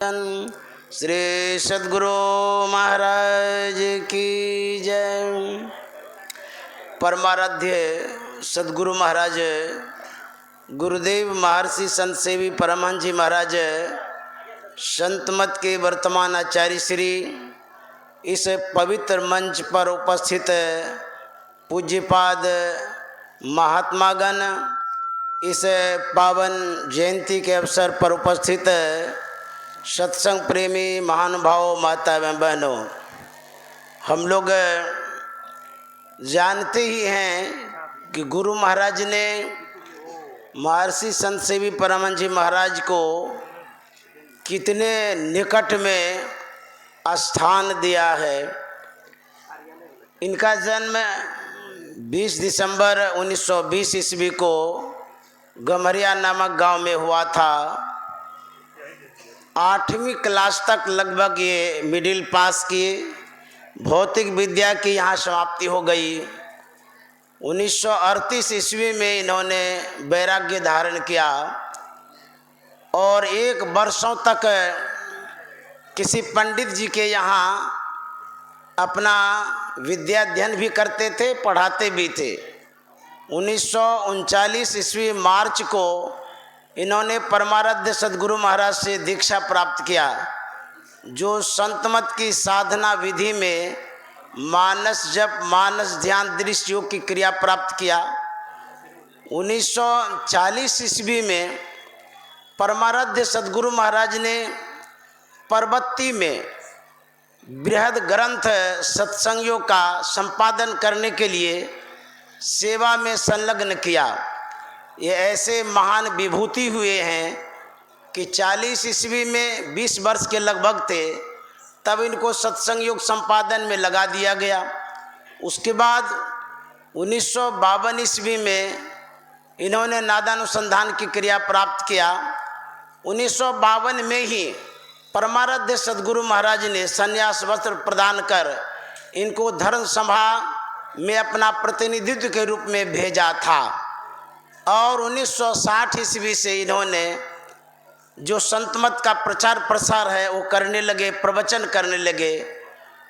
श्री सद्गुरु महाराज की जय। परमाराध्य सद्गुरु महाराज गुरुदेव महर्षि संत सेवी परमहंस जी महाराज संत मत के वर्तमान आचार्य श्री इस पवित्र मंच पर उपस्थित पूज्यपाद महात्मागण, इस पावन जयंती के अवसर पर उपस्थित सत्संग प्रेमी महानुभावों, माता एवं बहनों, हम लोग जानते ही हैं कि गुरु महाराज ने महर्षि संत सेवी परमहंस जी महाराज को कितने निकट में स्थान दिया है। इनका जन्म 20 दिसंबर 1920 ईस्वी को गम्हरिया नामक गांव में हुआ था। 8वीं क्लास तक लगभग ये मिडिल पास किए। भौतिक विद्या की यहाँ समाप्ति हो गई। 1938 ईस्वी में इन्होंने वैराग्य धारण किया और 1 वर्षों तक किसी पंडित जी के यहाँ अपना विद्याध्ययन भी करते थे, पढ़ाते भी थे। 1939 ईस्वी मार्च को इन्होंने परमाराध्य सद्गुरु महाराज से दीक्षा प्राप्त किया, जो संत मत की साधना विधि में मानस जप, मानस ध्यान, दृश्य योग की क्रिया प्राप्त किया। 1940 ईस्वी में परमाराध्य सद्गुरु महाराज ने परबत्ती में बृहद ग्रंथ सत्संगियों का संपादन करने के लिए सेवा में संलग्न किया। ये ऐसे महान विभूति हुए हैं कि 40 ईस्वी में 20 वर्ष के लगभग थे, तब इनको सत्संग योग संपादन में लगा दिया गया। उसके बाद 1952 ईस्वी में इन्होंने नादानुसंधान की क्रिया प्राप्त किया। 1952 में ही परमाराध्य सद्गुरु महाराज ने संन्यास वस्त्र प्रदान कर इनको धर्म सभा में अपना प्रतिनिधित्व के रूप में भेजा था। और 1960 ईस्वी से इन्होंने जो संत मत का प्रचार प्रसार है वो करने लगे, प्रवचन करने लगे।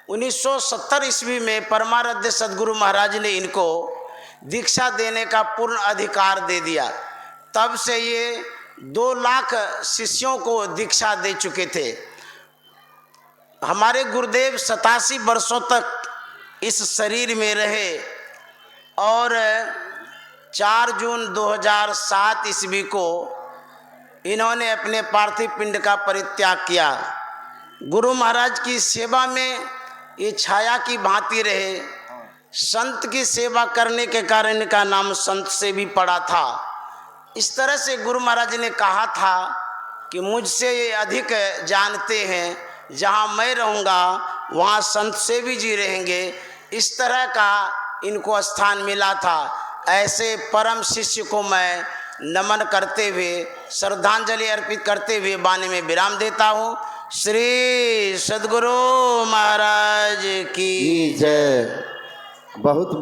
1970 ईस्वी में परमाराध्य सद्गुरु महाराज ने इनको दीक्षा देने का पूर्ण अधिकार दे दिया। तब से ये 2 लाख शिष्यों को दीक्षा दे चुके थे। हमारे गुरुदेव 87 वर्षों तक इस शरीर में रहे और 4 जून 2007 ईस्वी को इन्होंने अपने पार्थिव पिंड का परित्याग किया। गुरु महाराज की सेवा में ये छाया की भांति रहे। संत की सेवा करने के कारण इनका नाम संत से भी पड़ा था। इस तरह से गुरु महाराज ने कहा था कि मुझसे ये अधिक जानते हैं, जहाँ मैं रहूँगा वहाँ संत सेवी जी रहेंगे। इस तरह का इनको स्थान मिला था। ऐसे परम शिष्य को मैं नमन करते हुए, श्रद्धांजलि अर्पित करते हुए वाणी में विराम देता हूँ। श्री सद्गुरु महाराज की जय। बहुत बहुत